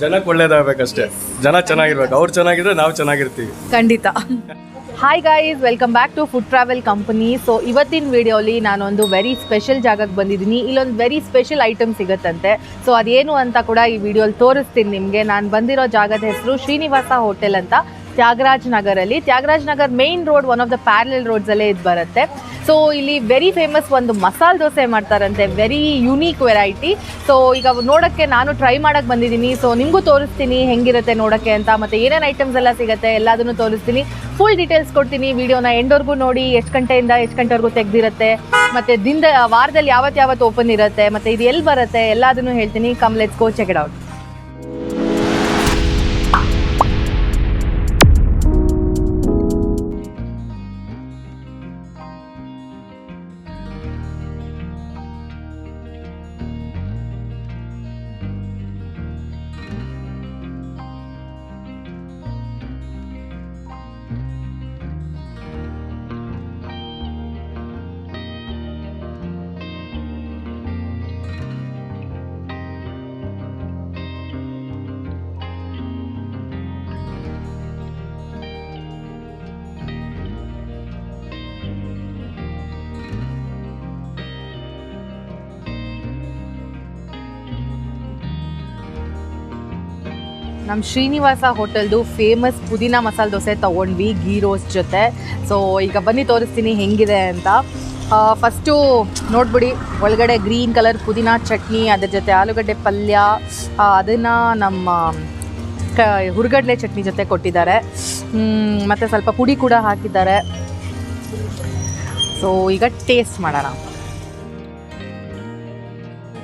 ಜನಕ್ಕೆ ಒಳ್ಳೇದಾಗಬೇಕಷ್ಟೇ. ಜನ ಚೆನ್ನಾಗಿರ್ಬೇಕು, ಅವ್ರು ಚೆನ್ನಾಗಿದ್ರೆ ನಾವು ಚೆನ್ನಾಗಿರ್ತೀವಿ. ಖಂಡಿತ. Hi guys, welcome back to food travel company. So ಇವತ್ತಿನ ವಿಡಿಯೋಲಿ ನಾನೊಂದು ವೆರಿ ಸ್ಪೆಷಲ್ ಜಾಗಕ್ಕೆ ಬಂದಿದ್ದೀನಿ. ಇಲ್ಲೊಂದು ವೆರಿ ಸ್ಪೆಷಲ್ ಐಟಮ್ ಸಿಗುತ್ತಂತೆ. ಸೊ ಅದೇನು ಅಂತ ಕೂಡ ಈ ವಿಡಿಯೋಲಿ ತೋರಿಸ್ತೀನಿ ನಿಮಗೆ. ನಾನು ಬಂದಿರೋ ಜಾಗದ ಹೆಸರು ಶ್ರೀನಿವಾಸ ಹೋಟೆಲ್ ಅಂತ, ತ್ಯಾಗರಾಜ್ ನಗರಲ್ಲಿ. Thyagaraj Nagar main road, one of the parallel ರೋಡ್ಸಲ್ಲೇ ಇದು ಬರುತ್ತೆ. ಸೊ ಇಲ್ಲಿ ವೆರಿ ಫೇಮಸ್ ಒಂದು ಮಸಾಲೆ ದೋಸೆ ಮಾಡ್ತಾರಂತೆ, ವೆರಿ ಯುನೀಕ್ ವೆರೈಟಿ. ಸೊ ಈಗ ನೋಡೋಕ್ಕೆ ನಾನು ಟ್ರೈ ಮಾಡೋಕ್ಕೆ ಬಂದಿದ್ದೀನಿ. ಸೊ ನಿಮಗೂ ತೋರಿಸ್ತೀನಿ ಹೆಂಗಿರುತ್ತೆ ನೋಡೋಕ್ಕೆ ಅಂತ, ಮತ್ತು ಏನೇನು ಐಟಮ್ಸ್ ಎಲ್ಲ ಸಿಗುತ್ತೆ ಎಲ್ಲದನ್ನು ತೋರಿಸ್ತೀನಿ. ಫುಲ್ ಡೀಟೇಲ್ಸ್ ಕೊಡ್ತೀನಿ. ವಿಡಿಯೋನ ಎಂಡ್ವರೆಗೂ ನೋಡಿ, ಎಷ್ಟು ಗಂಟೆಯಿಂದ ಎಷ್ಟು ಗಂಟೆವರೆಗೂ ತೆಗೆದಿರುತ್ತೆ, ಮತ್ತು ವಾರದಲ್ಲಿ ಯಾವತ್ತು ಓಪನ್ ಇರುತ್ತೆ, ಮತ್ತು ಇದು ಎಲ್ಲಿ ಬರುತ್ತೆ ಎಲ್ಲದನ್ನು ಹೇಳ್ತೀನಿ. Come let's go check it out. ನಮ್ಮ ಶ್ರೀನಿವಾಸ ಹೋಟೆಲ್ದು ಫೇಮಸ್ ಪುದೀನ ಮಸಾಲೆ ದೋಸೆ ತೊಗೊಂಡ್ವಿ ಗೀ ರೋಸ್ಟ್ ಜೊತೆ. ಸೊ ಈಗ ಬನ್ನಿ ತೋರಿಸ್ತೀನಿ ಹೆಂಗಿದೆ ಅಂತ. ಫಸ್ಟು ನೋಡ್ಬಿಡಿ, ಒಳಗಡೆ ಗ್ರೀನ್ ಕಲರ್ ಪುದೀನ ಚಟ್ನಿ, ಅದ್ರ ಜೊತೆ ಆಲೂಗಡ್ಡೆ ಪಲ್ಯ, ಅದನ್ನು ನಮ್ಮ ಹುರ್ಗಡ್ಲೆ ಚಟ್ನಿ ಜೊತೆ ಕೊಟ್ಟಿದ್ದಾರೆ. ಮತ್ತು ಸ್ವಲ್ಪ ಪುಡಿ ಕೂಡ ಹಾಕಿದ್ದಾರೆ. ಸೊ ಈಗ ಟೇಸ್ಟ್ ಮಾಡೋಣ.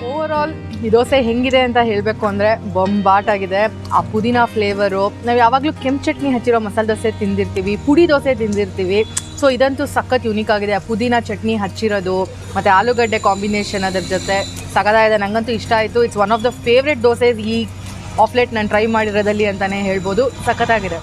ಓವರಾಲ್ ಈ ದೋಸೆ ಹೆಂಗಿದೆ ಅಂತ ಹೇಳಬೇಕು ಅಂದರೆ ಬೊಂಬಾಟಾಗಿದೆ. ಆ ಪುದೀನ ಫ್ಲೇವರು, ನಾವು ಯಾವಾಗಲೂ ಕೆಂಪು ಚಟ್ನಿ ಹಚ್ಚಿರೋ ಮಸಾಲೆ ದೋಸೆ ತಿಂದಿರ್ತೀವಿ, ಪುಡಿ ದೋಸೆ ತಿಂದಿರ್ತೀವಿ. ಸೊ ಇದಂತೂ ಸಖತ್ ಯುನೀಕ್ ಆಗಿದೆ. ಆ ಪುದೀನ ಚಟ್ನಿ ಹಚ್ಚಿರೋದು ಮತ್ತು ಆಲೂಗಡ್ಡೆ ಕಾಂಬಿನೇಷನ್ ಅದ್ರ ಜೊತೆ ಸಖತ್ತಾಗಿದೆ. ನನಗಂತೂ ಇಷ್ಟ ಆಯಿತು. It's one of the favourite dosas ಈ ಆಫ್ಲೇಟ್ ನಾನು ಟ್ರೈ ಮಾಡಿರೋದಲ್ಲಿ ಅಂತಲೇ ಹೇಳ್ಬೋದು. ಸಖತ್ತಾಗಿದೆ.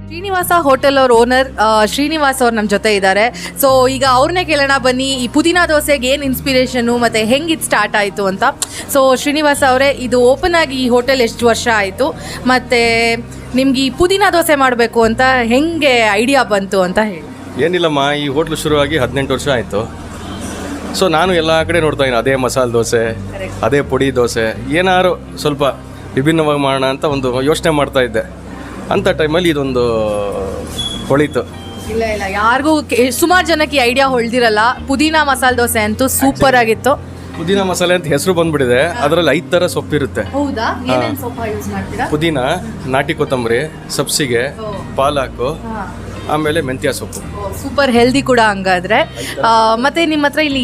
ಶ್ರೀನಿವಾಸ ಹೋಟೆಲ್ ಅವ್ರ ಓನರ್ ಶ್ರೀನಿವಾಸ್ ಅವ್ರು ನಮ್ಮ ಜೊತೆ ಇದ್ದಾರೆ. ಸೊ ಈಗ ಅವ್ರನ್ನೇ ಕೇಳೋಣ ಬನ್ನಿ, ಈ ಪುದೀನ ದೋಸೆಗೆ ಏನು ಇನ್ಸ್ಪಿರೇಷನು ಮತ್ತು ಹೆಂಗೆ ಇದು ಸ್ಟಾರ್ಟ್ ಆಯಿತು ಅಂತ. ಸೊ ಶ್ರೀನಿವಾಸ ಅವರೇ, ಇದು ಓಪನ್ ಆಗಿ ಈ ಹೋಟೆಲ್ ಎಷ್ಟು ವರ್ಷ ಆಯಿತು, ಮತ್ತು ನಿಮ್ಗೆ ಈ ಪುದೀನ ದೋಸೆ ಮಾಡಬೇಕು ಅಂತ ಹೆಂಗೆ ಐಡಿಯಾ ಬಂತು ಅಂತ ಹೇಳಿ. ಏನಿಲ್ಲಮ್ಮ, ಈ ಹೋಟ್ಲು ಶುರುವಾಗಿ 18 ವರ್ಷ ಆಯಿತು. ಸೊ ನಾನು ಎಲ್ಲ ಕಡೆ ನೋಡ್ತಾ ಇದ್ದೀನಿ, ಅದೇ ಮಸಾಲೆ ದೋಸೆ, ಅದೇ ಪುಡಿ ದೋಸೆ, ಏನಾದ್ರು ಸ್ವಲ್ಪ ವಿಭಿನ್ನವಾಗಿ ಮಾಡೋಣ ಅಂತ ಒಂದು ಯೋಚನೆ ಮಾಡ್ತಾ ಇದ್ದೆ. ಅಂಥ ಟೈಮಲ್ಲಿ ಇದೊಂದು ಹೊಳಿತು. ಇಲ್ಲ ಯಾರಿಗೂ ಸುಮಾರು ಜನಕ್ಕೆ ಐಡಿಯಾ ಹೊಳ್ದಿರಲ್ಲ. ಪುದೀನ ಮಸಾಲೆ ದೋಸೆ ಅಂತೂ ಸೂಪರ್ ಆಗಿತ್ತು. ಪುದೀನ ಮಸಾಲೆ ಅಂತ ಹೆಸರು ಬಂದ್ಬಿಟ್ಟಿದೆ. ಅದರಲ್ಲಿ 5 ಥರ ಸೊಪ್ಪಿರುತ್ತೆ. ಹೌದಾ? ಏನೇನು ಸೊಪ್ಪು ಯೂಸ್ ಮಾಡ್ತೀರಾ? ಪುದೀನ, ನಾಟಿ ಕೊತ್ತಂಬರಿ, ಸಬ್ಸಿಗೆ, ಪಾಲಾಕು, ಆಮೇಲೆ ಮೆಂತ್ಯ ಸೊಪ್ಪು. ಸೂಪರ್ ಹೆಲ್ದಿ ಕೂಡ ಹಂಗಾದ್ರೆ. ಮತ್ತೆ ನಿಮ್ಮ ಹತ್ರ ಇಲ್ಲಿ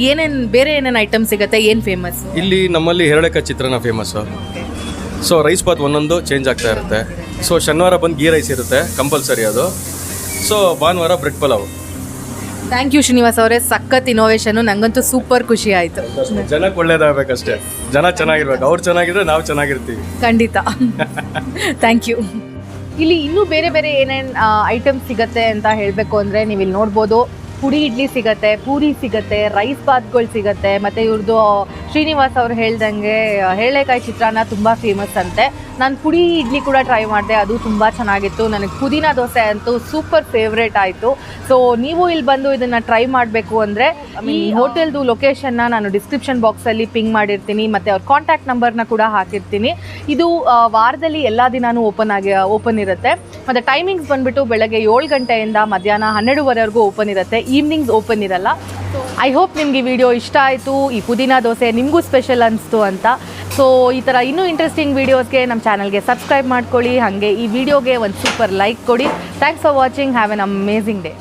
ಬೇರೆ ಏನೇನು ಐಟಮ್ ಸಿಗುತ್ತೆ, ಏನು ಫೇಮಸ್? ಇಲ್ಲಿ ನಮ್ಮಲ್ಲಿ ಎರಳೆಕಾಯಿ chitranna famous. So rice bath ಒಂದೊಂದು ಚೇಂಜ್ ಆಗ್ತಾ ಇರುತ್ತೆ. ಸೊ ಶನಿವಾರ ಬಂದು ಗೀ ರೈಸ್ ಇರುತ್ತೆ ಕಂಪಲ್ಸರಿ ಅದು. ಸೊ ಭಾನುವಾರ bread pulao. Thank you Srinivas ಅವರೇ, ಸಖತ್ ಇನೋವೇಷನು. ನನಗಂತೂ ಸೂಪರ್ ಖುಷಿ ಆಯಿತು. ಜನಕ್ಕೆ ಒಳ್ಳೇದಾಗಬೇಕಷ್ಟೇ. ಜನ ಚೆನ್ನಾಗಿರ್ಬೇಕು, ಅವ್ರು ಚೆನ್ನಾಗಿದ್ರೆ ನಾವು ಚೆನ್ನಾಗಿರ್ತೀವಿ. ಖಂಡಿತ. Thank you. ಇಲ್ಲಿ ಇನ್ನೂ ಬೇರೆ ಬೇರೆ ಏನೇನು ಐಟಮ್ಸ್ ಸಿಗುತ್ತೆ ಅಂತ ಹೇಳಬೇಕು ಅಂದರೆ, ನೀವು ಇಲ್ಲಿ ನೋಡ್ಬೋದು, ಪುಡಿ ಇಡ್ಲಿ ಸಿಗುತ್ತೆ, ಪೂರಿ ಸಿಗುತ್ತೆ, ರೈಸ್ ಬಾತ್ಗಳು ಸಿಗುತ್ತೆ. ಮತ್ತು ಇವ್ರದ್ದು ಶ್ರೀನಿವಾಸ್ ಅವ್ರು ಹೇಳ್ದಂಗೆ ಹೇಳೆಕಾಯಿ ಚಿತ್ರಾನ್ನ ತುಂಬ ಫೇಮಸ್ ಅಂತೆ. ನಾನು ಪುಡಿ ಇಡ್ಲಿ ಕೂಡ ಟ್ರೈ ಮಾಡಿದೆ, ಅದು ತುಂಬ ಚೆನ್ನಾಗಿತ್ತು. ನನಗೆ ಪುದೀನ ದೋಸೆ ಅಂತೂ ಸೂಪರ್ ಫೇವ್ರೇಟ್ ಆಯಿತು. ಸೊ ನೀವು ಇಲ್ಲಿ ಬಂದು ಇದನ್ನು ಟ್ರೈ ಮಾಡಬೇಕು ಅಂದರೆ ಈ ಹೋಟೆಲ್ದು ಲೊಕೇಶನ್ನ ನಾನು ಡಿಸ್ಕ್ರಿಪ್ಷನ್ ಬಾಕ್ಸಲ್ಲಿ ಪಿಂಗ್ ಮಾಡಿರ್ತೀನಿ, ಮತ್ತು ಅವ್ರ ಕಾಂಟ್ಯಾಕ್ಟ್ ನಂಬರ್ನ ಕೂಡ ಹಾಕಿರ್ತೀನಿ. ಇದು ವಾರದಲ್ಲಿ ಎಲ್ಲ ದಿನಾನೂ ಓಪನ್ ಇರುತ್ತೆ. ಮತ್ತು ಟೈಮಿಂಗ್ಸ್ ಬಂದುಬಿಟ್ಟು ಬೆಳಗ್ಗೆ 7 ಗಂಟೆಯಿಂದ ಮಧ್ಯಾಹ್ನ 12ವರೆವರೆಗೂ ಓಪನ್ ಇರುತ್ತೆ, ಈವ್ನಿಂಗ್ಸ್ ಓಪನ್ ಇರಲ್ಲ. ಐ ಹೋಪ್ ನಿಮಗೆ ಈ ವಿಡಿಯೋ ಇಷ್ಟ ಆಯಿತು, ಈ ಪುದೀನ ದೋಸೆ ನಿಮಗೂ ಸ್ಪೆಷಲ್ ಅನಿಸ್ತು ಅಂತ. ಸೊ ಈ ಥರ ಇನ್ನೂ ಇಂಟ್ರೆಸ್ಟಿಂಗ್ ವೀಡಿಯೋಸ್ಗೆ ನಮ್ಮ ಚಾನಲ್ಗೆ ಸಬ್ಸ್ಕ್ರೈಬ್ ಮಾಡ್ಕೊಳ್ಳಿ. ಹಾಗೆ ಈ ವಿಡಿಯೋಗೆ ಒಂದು ಸೂಪರ್ ಲೈಕ್ ಕೊಡಿ. Thanks for watching. Have an amazing day.